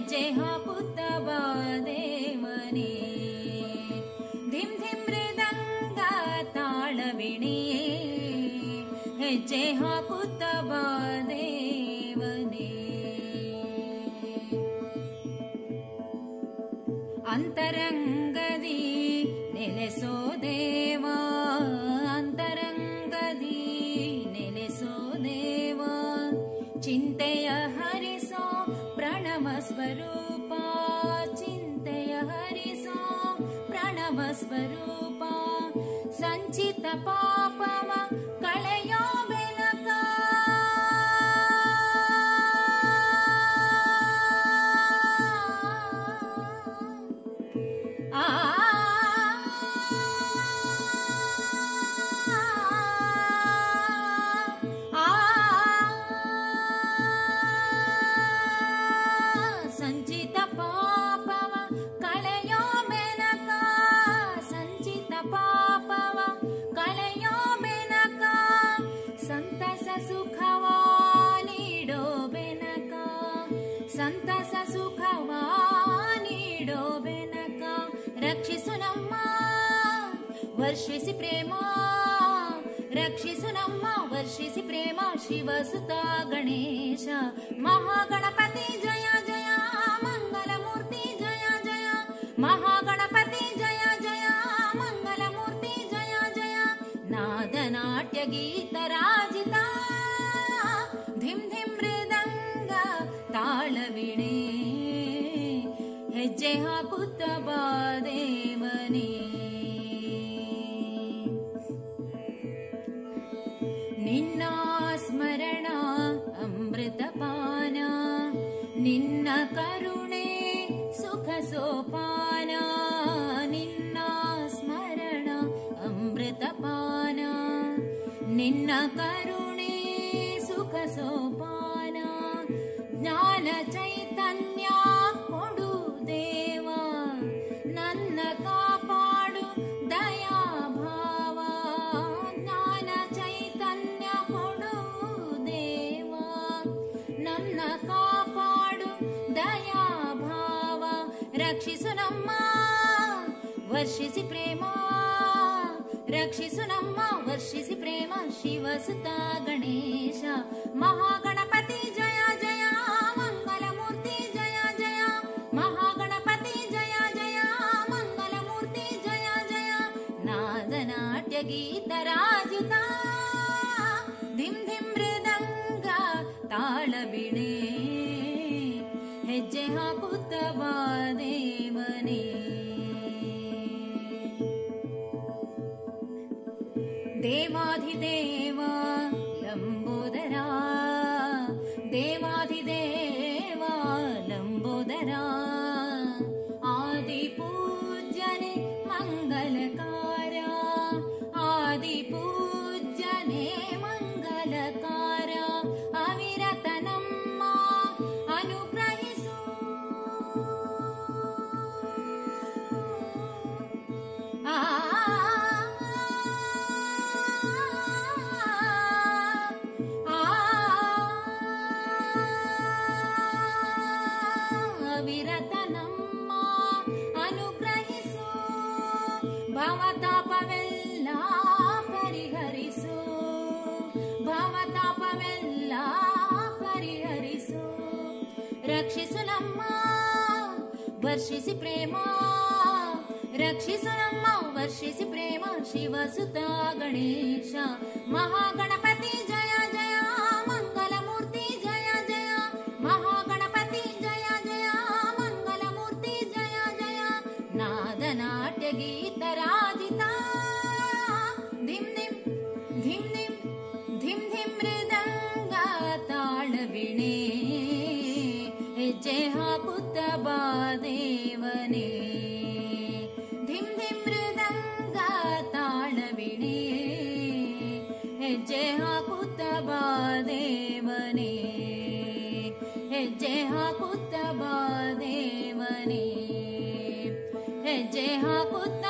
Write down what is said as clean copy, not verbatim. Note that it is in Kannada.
ಹೆಜ್ಜೆ ಹಾಕುತ್ತ ಬಾದೇವನೇ. ಧಿಮ್ ಧಿಮ್ ಮೃದಂಗ ತಾಳವಿಣಿಯೇ ಹೆಜ್ಜೆ ಹಾಕುತ್ತ ಬಾದೇವನೇ. ಅಂತರಂಗದಿ ನೆಲೆಸೋ ದೇವ, ಅಂತರಂಗದಿ ನೆಲೆಸೋ ದೇವ, ಚಿಂತೆಯ ಹರಿಸೋ ಪ್ರಣವ ಸ್ವರೂಪ, ಚಿಂತೆಯ ಹರಿಸೋ ಪ್ರಣವ ಸ್ವರೂಪ, ಸಂಚಿತ ಪಾಪವ ಕಳೆಯೋ ಬೆನಕ, ಸಂಚಿತ ಪಾಪವ ಕಳೆಯೋ ಬೆನಕ, ಸಂಚಿತ ಪಾಪವ ಕಳೆಯೋ ಬೆನಕ, ಸಂತಸ ಸುಖವ ನೀಡೋ ಬೆನಕ, ಸಂತಸ ಸುಖವ ನೀಡೋ ಬೆನಕ. ರಕ್ಷಿಸು ನಮ್ಮ ವರ್ಷಿಸಿ ಪ್ರೇಮ, ರಕ್ಷಿಸು ನಮ್ಮ ವರ್ಷಿಸಿ ಪ್ರೇಮ, ಶಿವಸುತ ಗಣೇಶ ಮಹಾಗಣಪತಿ ಜಯ ಜಯ, ಮಂಗಲಮೂರ್ತಿ ಜಯ ಜಯ, ಮಹಾಗಣಪತಿ ಜಯ ಜಯ, ಮಂಗಲಮೂರ್ತಿ ಜಯ ಜಯ. ನಾದ ನಾಟ್ಯ ಗೀತ ರಾಜಿತ ಧಿಮ್ ಧಿಮ್ ಮೃದಂಗ ತಾಳವಿಣೆ ಹೆಜ್ಜೆ ಹಾಕುತ್ತ ಬಾದೇವನೇ. ನಿನ್ನ ಸ್ಮರಣ ಅಮೃತಪಾನ, ನಿನ್ನ ಕರುಣೆ ಸುಖ ಸೋಪಾನ, ನಿನ್ನ ಸ್ಮರಣ ಅಮೃತಪಾನ, ನಿನ್ನ ಕರುಣೆ ಸುಖ ಸೋಪಾನ, ಜ್ಞಾನ ಚೈತನ್ಯ ಕೊಡು ದೇವ, ನನ್ನ ಕಾಪಾಡು ದಯಾಭಾವ, ಜ್ಞಾನ ಚೈತನ್ಯ ಕೊಡು ದೇವ, ನನ್ನ ಕಾಪಾಡು ದಯಾಭಾವ. ರಕ್ಷಿಸು ನಮ್ಮ ವರ್ಷಿಸಿ ಪ್ರೇಮ, ರಕ್ಷಿಸು ನಮ್ಮ ವರ್ಷಿಸಿ ಪ್ರೇಮ, ಶಿವಸುತ ಗಣೇಶ ಮಹಾಗಣಪತಿ ಜಯ ಜಯ, ಮಂಗಲಮೂರ್ತಿ ಜಯ ಜಯ, ಮಹಾಗಣಪತಿ ಜಯ ಜಯ, ಮಂಗಲಮೂರ್ತಿ ಜಯ ಜಯ. ನಾದ ನಾಟ್ಯ ಗೀತ ರಾಜಿತ ಧಿಮ್ ಧಿಮ್ ಮೃದಂಗ ತಾಳವಿಣೆ ಹೆಜ್ಜೆ ಹಾಕುತ್ತ ಬಾದೇವನೇ. ದೇವಾಧಿದೇವ ಲಂಬೋದರ, ದೇವಾಧಿದೇವ ಲಂಬೋದರ, ಆದಿಪೂಜ್ಯನೆ ಮಂಗಲಕಾರ, ಆದಿಪೂಜ್ಯನೆ ಮಂಗಲಕಾರ, ಅವಿರತ ನಮ್ಮ ಅನುಗ್ರಹಿಸು, ಅವಿರತ ನಮ್ಮ ಅನುಗ್ರಹಿಸು, ಭವತಾಪವೆಲ್ಲ ಪರಿಹರಿಸು, ಭವತಾಪವೆಲ್ಲ ಪರಿಹರಿಸು. ರಕ್ಷಿಸು ನಮ್ಮ ವರ್ಷಿಸಿ ಪ್ರೇಮ, ರಕ್ಷಿಸು ನಮ್ಮ ವರ್ಷಿಸಿ ಪ್ರೇಮ, ಶಿವಸುತ ಗಣೇಶ ಮಹಾಗಣಪತಿ ಜಯ ಜಯ, ಮಂಗಲಮೂರ್ತಿ ಜಯ ಜಯ, ಮಹಾಗಣಪತಿ ಜಯ ಜಯ, ಮಂಗಲಮೂರ್ತಿ ಜಯ ಜಯ. ನಾದ ನಾಟ್ಯ ಗೀತ ರಾಜಿತ ಧಿಮ್ ಧಿಮ್ ಧಿಮ್ ಧಿಮ್ ಧಿಮ್ ಧಿಮ್ ಮೃದಂಗ ತಾಳವಿಣೆ ಹೆಜ್ಜೆ ಹಾಕುತ್ತ ಬಾದೇವನೇ. ಧಿಮ್ ಧಿಮ್ ಮೃದಂಗ ತಾಳವಿಣೆ ಹೆಜ್ಜೆ ಹಾಕುತ್ತ ಬಾದೇವನೇ, ಹೆಜ್ಜೆ ಹಾಕುತ್ತ ಬಾದೇವನೇ, ಹೆಜ್ಜೆ ಹಾಕುತ್ತ